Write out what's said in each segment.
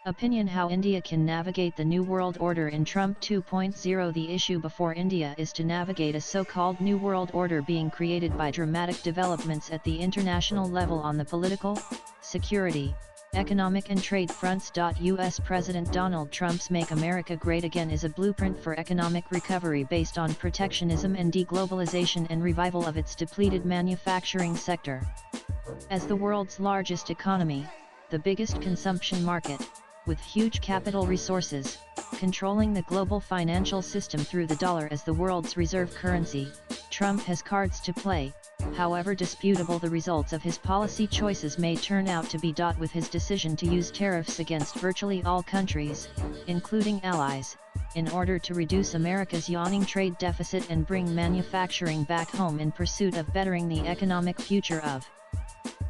Opinion: how India can navigate the New World Order in Trump 2.0. The issue before India is to navigate a so-called New World Order being created by dramatic developments at the international level on the political, security, economic and trade fronts. U.S. President Donald Trump's Make America Great Again is a blueprint for economic recovery based on protectionism and deglobalization and revival of its depleted manufacturing sector. As the world's largest economy, the biggest consumption market, with huge capital resources, controlling the global financial system through the dollar as the world's reserve currency, Trump has cards to play, however disputable the results of his policy choices may turn out to be. With his decision to use tariffs against virtually all countries, including allies, in order to reduce America's yawning trade deficit and bring manufacturing back home in pursuit of bettering the economic future of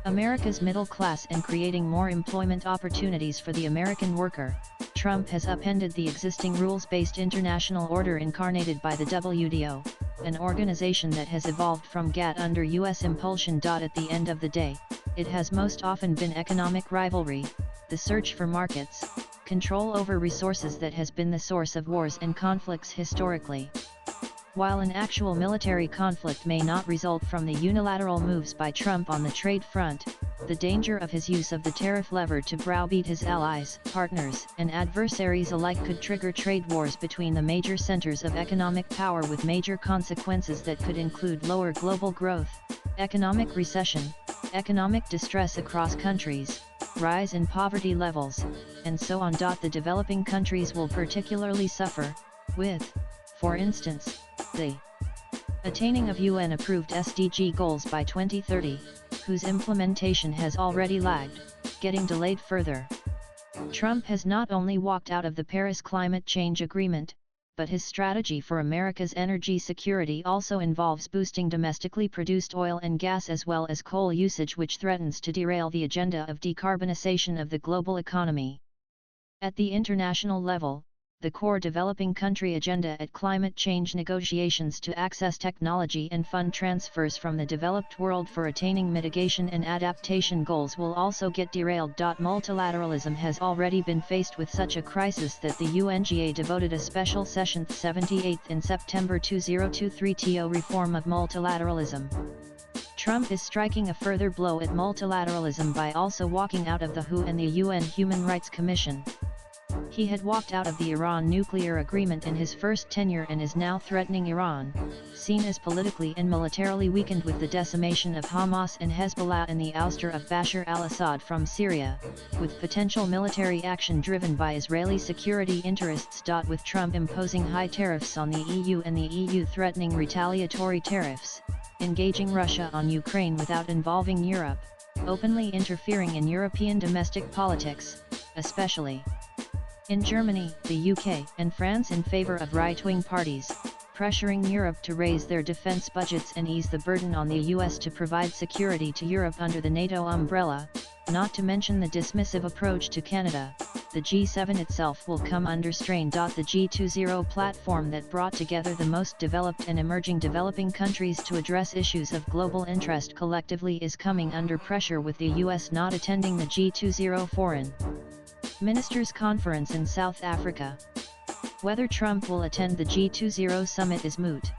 America's middle class and creating more employment opportunities for the American worker, Trump has upended the existing rules-based international order incarnated by the WTO, an organization that has evolved from GATT under U.S. impulsion. At the end of the day, it has most often been economic rivalry, the search for markets, control over resources that has been the source of wars and conflicts historically. While an actual military conflict may not result from the unilateral moves by Trump on the trade front, the danger of his use of the tariff lever to browbeat his allies, partners, and adversaries alike could trigger trade wars between the major centers of economic power, with major consequences that could include lower global growth, economic recession, economic distress across countries, rise in poverty levels, and so on. The developing countries will particularly suffer, with, for instance, the attaining of UN-approved SDG goals by 2030, whose implementation has already lagged, getting delayed further. Trump has not only walked out of the Paris Climate Change Agreement, but his strategy for America's energy security also involves boosting domestically produced oil and gas as well as coal usage, which threatens to derail the agenda of decarbonization of the global economy. At the international level, the core developing country agenda at climate change negotiations to access technology and fund transfers from the developed world for attaining mitigation and adaptation goals will also get derailed. Multilateralism has already been faced with such a crisis that the UNGA devoted a special session 78th in September 2023 to reform of multilateralism. Trump is striking a further blow at multilateralism by also walking out of the WHO and the UN Human Rights Commission. He had walked out of the Iran nuclear agreement in his first tenure and is now threatening Iran, seen as politically and militarily weakened with the decimation of Hamas and Hezbollah and the ouster of Bashar al-Assad from Syria, with potential military action driven by Israeli security interests. With Trump imposing high tariffs on the EU and the EU threatening retaliatory tariffs, engaging Russia on Ukraine without involving Europe, openly interfering in European domestic politics, especially in Germany, the UK, and France in favor of right-wing parties, pressuring Europe to raise their defense budgets and ease the burden on the US to provide security to Europe under the NATO umbrella, not to mention the dismissive approach to Canada. The G7 itself will come under strain. The G20 platform that brought together the most developed and emerging developing countries to address issues of global interest collectively is coming under pressure, with the US not attending the G20 Foreign Ministers Conference in South Africa. Whether Trump will attend the G20 summit is moot.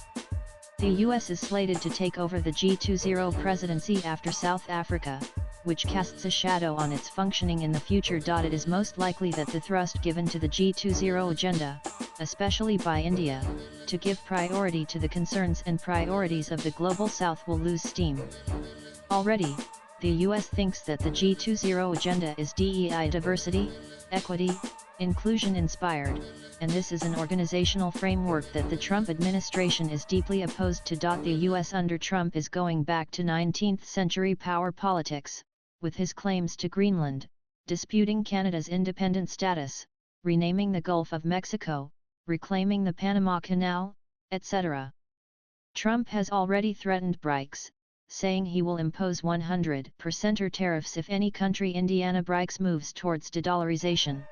The US is slated to take over the G20 presidency after South Africa, which casts a shadow on its functioning in the future. It is most likely that the thrust given to the G20 agenda, especially by India, to give priority to the concerns and priorities of the Global South will lose steam. Already, the US thinks that the G20 agenda is DEI diversity, equity, inclusion inspired, and this is an organizational framework that the Trump administration is deeply opposed to. The US under Trump is going back to 19th century power politics, with his claims to Greenland, disputing Canada's independent status, renaming the Gulf of Mexico, reclaiming the Panama Canal, etc. Trump has already threatened BRICS, saying he will impose 100% tariffs if any country Indiana BRICS moves towards de-dollarization.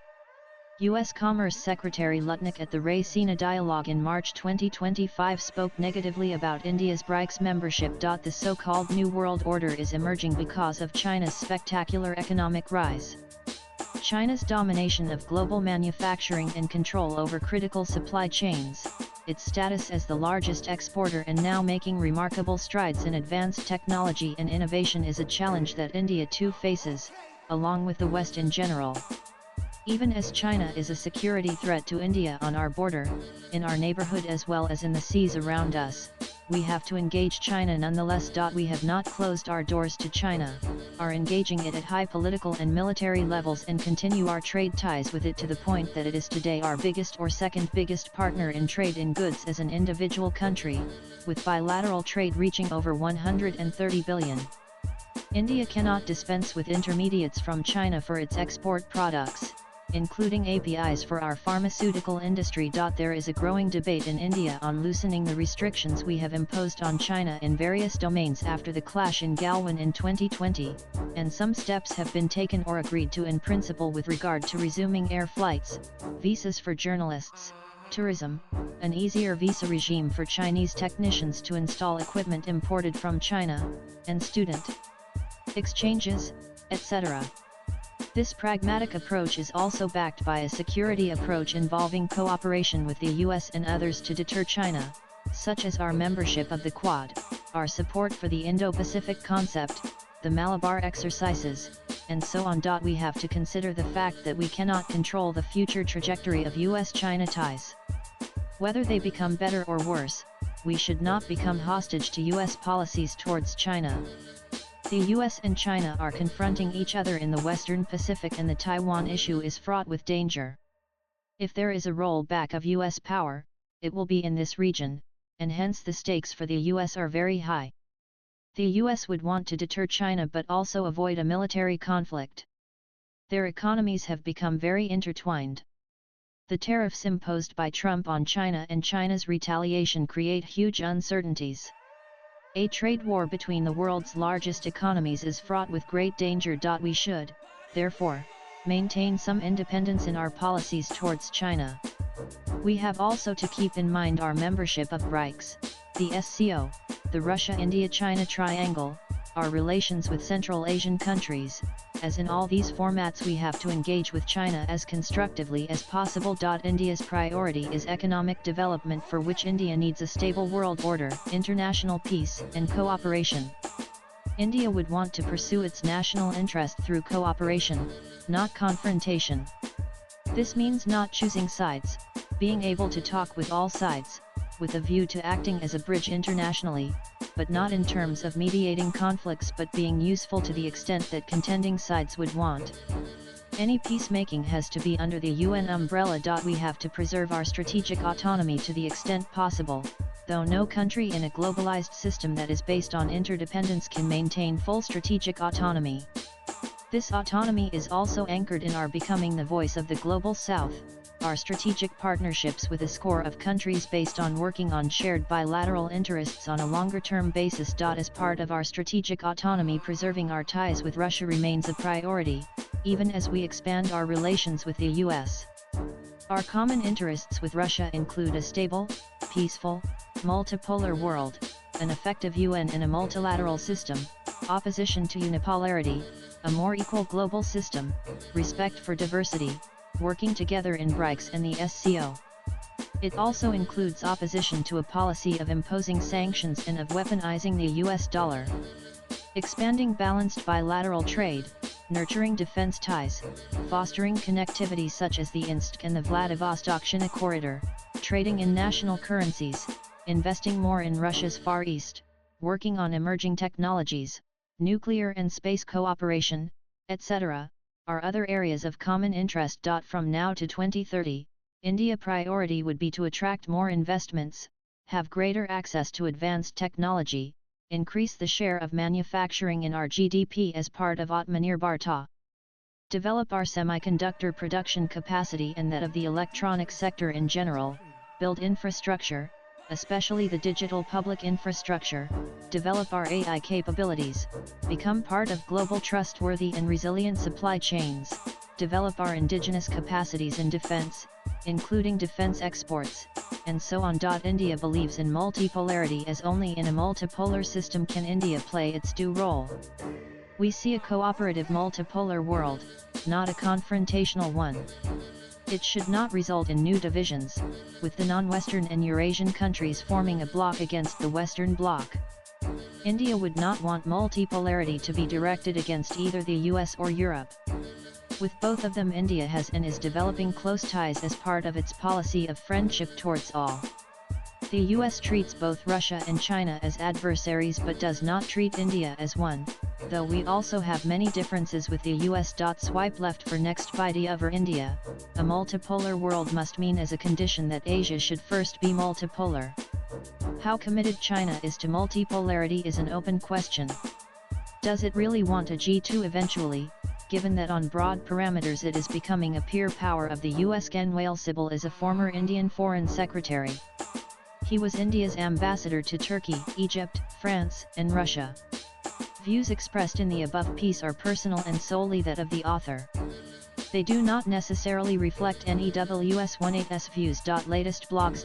U.S. Commerce Secretary Lutnick at the Raisina Dialogue in March 2025 spoke negatively about India's BRICS membership. The so-called New World Order is emerging because of China's spectacular economic rise. China's domination of global manufacturing and control over critical supply chains, its status as the largest exporter and now making remarkable strides in advanced technology and innovation is a challenge that India too faces, along with the West in general. Even as China is a security threat to India on our border, in our neighborhood as well as in the seas around us, we have to engage China nonetheless. We have not closed our doors to China, are engaging it at high political and military levels and continue our trade ties with it to the point that it is today our biggest or second biggest partner in trade in goods as an individual country, with bilateral trade reaching over 130 billion. India cannot dispense with intermediates from China for its export products, including APIs for our pharmaceutical industry. There is a growing debate in India on loosening the restrictions we have imposed on China in various domains after the clash in Galwan in 2020, and some steps have been taken or agreed to in principle with regard to resuming air flights, visas for journalists, tourism, an easier visa regime for Chinese technicians to install equipment imported from China, and student exchanges, etc. This pragmatic approach is also backed by a security approach involving cooperation with the US and others to deter China, such as our membership of the Quad, our support for the Indo-Pacific concept, the Malabar exercises, and so on. We have to consider the fact that we cannot control the future trajectory of US-China ties. Whether they become better or worse, we should not become hostage to US policies towards China. The US and China are confronting each other in the Western Pacific, and the Taiwan issue is fraught with danger. If there is a rollback of US power, it will be in this region, and hence the stakes for the US are very high. The US would want to deter China but also avoid a military conflict. Their economies have become very intertwined. The tariffs imposed by Trump on China and China's retaliation create huge uncertainties. A trade war between the world's largest economies is fraught with great danger. We should, therefore, maintain some independence in our policies towards China. We have also to keep in mind our membership of BRICS, the SCO, the Russia-India-China Triangle, our relations with Central Asian countries, as in all these formats we have to engage with China as constructively as possible. India's priority is economic development, for which India needs a stable world order, international peace, and cooperation. India would want to pursue its national interest through cooperation, not confrontation. This means not choosing sides, being able to talk with all sides, with a view to acting as a bridge internationally, but not in terms of mediating conflicts, but being useful to the extent that contending sides would want. Any peacemaking has to be under the UN umbrella. We have to preserve our strategic autonomy to the extent possible, though no country in a globalized system that is based on interdependence can maintain full strategic autonomy. This autonomy is also anchored in our becoming the voice of the Global South, our strategic partnerships with a score of countries based on working on shared bilateral interests on a longer-term basis. As part of our strategic autonomy, preserving our ties with Russia remains a priority, even as we expand our relations with the US. Our common interests with Russia include a stable, peaceful, multipolar world, an effective UN and a multilateral system, opposition to unipolarity, a more equal global system, respect for diversity, working together in BRICS and the SCO. It also includes opposition to a policy of imposing sanctions and of weaponizing the US dollar. Expanding balanced bilateral trade, nurturing defense ties, fostering connectivity such as the Insk and the Vladivostok-China corridor, trading in national currencies, investing more in Russia's Far East, working on emerging technologies, nuclear and space cooperation, etc., are other areas of common interest. From now to 2030, India's priority would be to attract more investments, have greater access to advanced technology, increase the share of manufacturing in our GDP as part of Atmanirbhar Bharat, develop our semiconductor production capacity and that of the electronic sector in general, build infrastructure, especially the digital public infrastructure, develop our AI capabilities, become part of global trustworthy and resilient supply chains, develop our indigenous capacities in defense, including defense exports, and so on. India believes in multipolarity, as only in a multipolar system can India play its due role. We see a cooperative multipolar world, not a confrontational one. It should not result in new divisions, with the non-Western and Eurasian countries forming a bloc against the Western bloc. India would not want multipolarity to be directed against either the US or Europe. With both of them, India has and is developing close ties as part of its policy of friendship towards all. The US treats both Russia and China as adversaries but does not treat India as one, though we also have many differences with the US. Swipe left for next idea over India. A multipolar world must mean as a condition that Asia should first be multipolar. How committed China is to multipolarity is an open question. Does it really want a G2 eventually, given that on broad parameters it is becoming a peer power of the US? Gnwale Sibal is a former Indian Foreign Secretary. He was India's ambassador to Turkey, Egypt, France, and Russia. Views expressed in the above piece are personal and solely that of the author. They do not necessarily reflect NEWS18's views. Latest blogs.